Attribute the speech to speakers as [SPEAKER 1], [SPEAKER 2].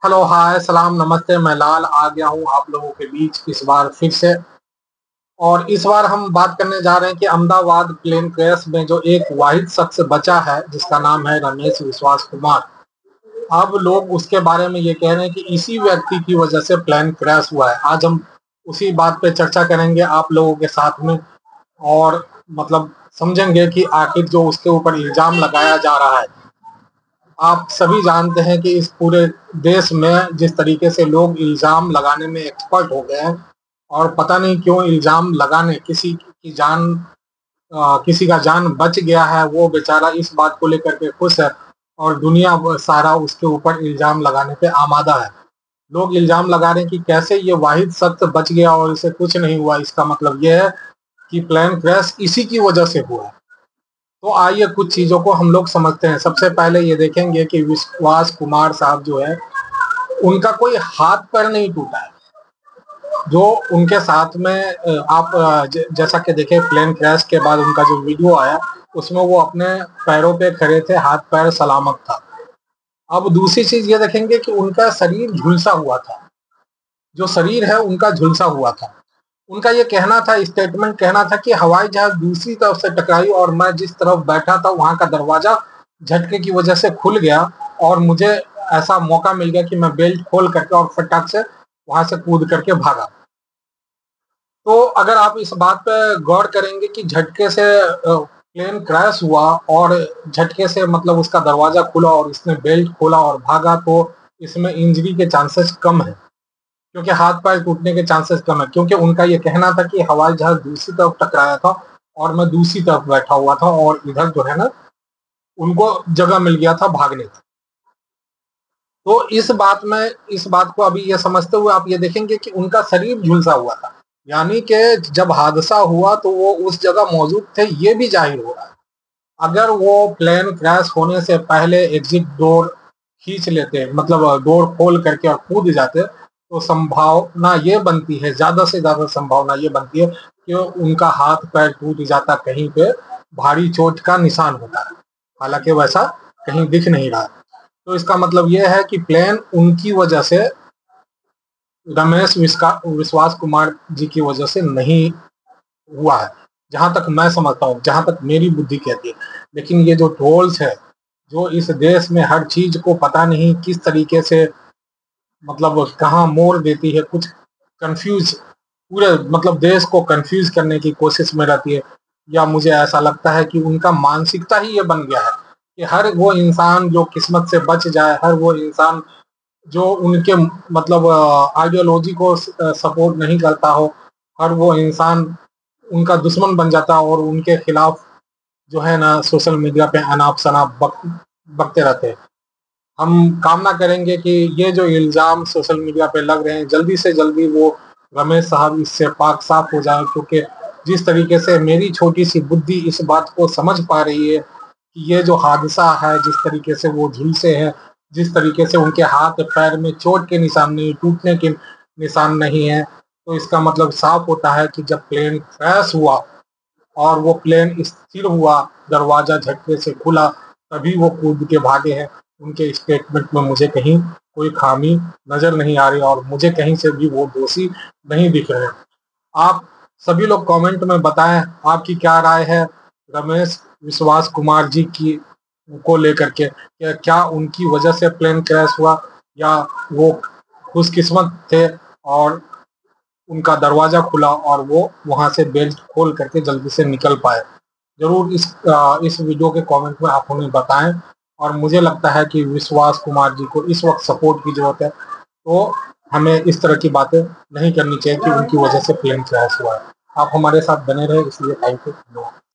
[SPEAKER 1] Hello, हाय, सलाम, नमस्ते। मैं लाल आ गया हूँ आप लोगों के बीच इस बार फिर से। और इस बार हम बात करने जा रहे हैं कि अहमदाबाद प्लेन क्रैश में जो एक वाहिद शख्स बचा है जिसका नाम है रमेश विश्वास कुमार। अब लोग उसके बारे में ये कह रहे हैं कि इसी व्यक्ति की वजह से प्लेन क्रैश हुआ है। आज हम उसी बात पे चर्चा करेंगे आप लोगों के साथ में। और मतलब समझेंगे कि आखिर जो उसके ऊपर इल्जाम लगाया जा रहा है। आप सभी जानते हैं कि इस पूरे देश में जिस तरीके से लोग इल्जाम लगाने में एक्सपर्ट हो गए हैं। और पता नहीं क्यों इल्जाम लगाने किसी का जान बच गया है, वो बेचारा इस बात को लेकर के खुश है। और दुनिया सारा उसके ऊपर इल्जाम लगाने पे आमादा है। लोग इल्जाम लगा रहे हैं कि कैसे ये वाहिद शख्स बच गया और इसे कुछ नहीं हुआ। इसका मतलब ये है कि प्लेन क्रैश इसी की वजह से हुआ है। तो आइए कुछ चीजों को हम लोग समझते हैं। सबसे पहले ये देखेंगे कि विश्वास कुमार साहब जो है, उनका कोई हाथ पैर नहीं टूटा है। जो उनके साथ में आप जैसा कि देखे प्लेन क्रैश के बाद उनका जो वीडियो आया, उसमें वो अपने पैरों पे खड़े थे, हाथ पैर सलामत था। अब दूसरी चीज ये देखेंगे कि उनका शरीर झुलसा हुआ था। जो शरीर है उनका झुलसा हुआ था। उनका ये कहना था, स्टेटमेंट कहना था कि हवाई जहाज दूसरी तरफ से टकराई और मैं जिस तरफ बैठा था वहां का दरवाजा झटके की वजह से खुल गया। और मुझे ऐसा मौका मिल गया कि मैं बेल्ट खोल करके और फटाक से वहां से कूद करके भागा। तो अगर आप इस बात पे गौर करेंगे कि झटके से प्लेन क्रैश हुआ और झटके से मतलब उसका दरवाजा खुला और इसने बेल्ट खोला और भागा, तो इसमें इंजरी के चांसेस कम है। क्योंकि हाथ पैर टूटने के चांसेस कम है, क्योंकि उनका ये कहना था कि हवाई जहाज दूसरी तरफ टकराया था और मैं दूसरी तरफ बैठा हुआ था और इधर जो है ना, उनको जगह मिल गया था भागने की। तो इस बात को अभी ये समझते हुए आप ये देखेंगे कि उनका शरीर झुलसा हुआ था। यानी कि जब हादसा हुआ तो वो उस जगह मौजूद थे, ये भी जाहिर हो रहा है। अगर वो प्लेन क्रैश होने से पहले एग्जिट डोर खींच लेते, मतलब डोर खोल करके और कूद जाते, तो संभावना ये बनती है, ज्यादा से ज्यादा संभावना ये बनती है कि उनका हाथ पैर टूट जाता, कहीं पे भारी चोट का निशान होता है। हालांकि वैसा कहीं दिख नहीं रहा। तो इसका मतलब ये है कि प्लेन उनकी वजह से, विश्वास कुमार जी की वजह से नहीं हुआ है। जहां तक मैं समझता हूँ, जहां तक मेरी बुद्धि कहती है। लेकिन ये जो ट्रोल्स है, जो इस देश में हर चीज को पता नहीं किस तरीके से मतलब कहाँ मोड़ देती है, कुछ कंफ्यूज, पूरे मतलब देश को कंफ्यूज करने की कोशिश में रहती है। या मुझे ऐसा लगता है कि उनका मानसिकता ही ये बन गया है कि हर वो इंसान जो किस्मत से बच जाए, हर वो इंसान जो उनके मतलब आइडियोलॉजी को सपोर्ट नहीं करता हो, हर वो इंसान उनका दुश्मन बन जाता है और उनके खिलाफ जो है ना सोशल मीडिया पे अनाप शनाप बकते रहते हैं। हम कामना करेंगे कि ये जो इल्जाम सोशल मीडिया पे लग रहे हैं, जल्दी से जल्दी वो रमेश साहब इससे पाक साफ हो जाए। क्योंकि जिस तरीके से मेरी छोटी सी बुद्धि इस बात को समझ पा रही है कि ये जो हादसा है, जिस तरीके से वो झुलसे हैं, जिस तरीके से उनके हाथ पैर में चोट के निशान नहीं, टूटने के निशान नहीं है, तो इसका मतलब साफ होता है कि जब प्लेन क्रैश हुआ और वो प्लेन स्थिर हुआ, दरवाजा झटके से खुला, तभी वो कूद के भागे हैं। उनके स्टेटमेंट में मुझे कहीं कोई खामी नजर नहीं आ रही और मुझे कहीं से भी वो दोषी नहीं दिख रहे हैं। आप सभी लोग कमेंट में बताएं आपकी क्या राय है रमेश विश्वास कुमार जी की को लेकर के। क्या उनकी वजह से प्लेन क्रैश हुआ, या वो खुशकिस्मत थे और उनका दरवाजा खुला और वो वहां से बेल्ट खोल करके जल्दी से निकल पाए। जरूर इस वीडियो के कमेंट में आप हमें बताएं। और मुझे लगता है कि विश्वास कुमार जी को इस वक्त सपोर्ट की जरूरत है। तो हमें इस तरह की बातें नहीं करनी चाहिए कि उनकी वजह से प्लेन क्रैश हुआ है। आप हमारे साथ बने रहे, इसलिए थैंक यू।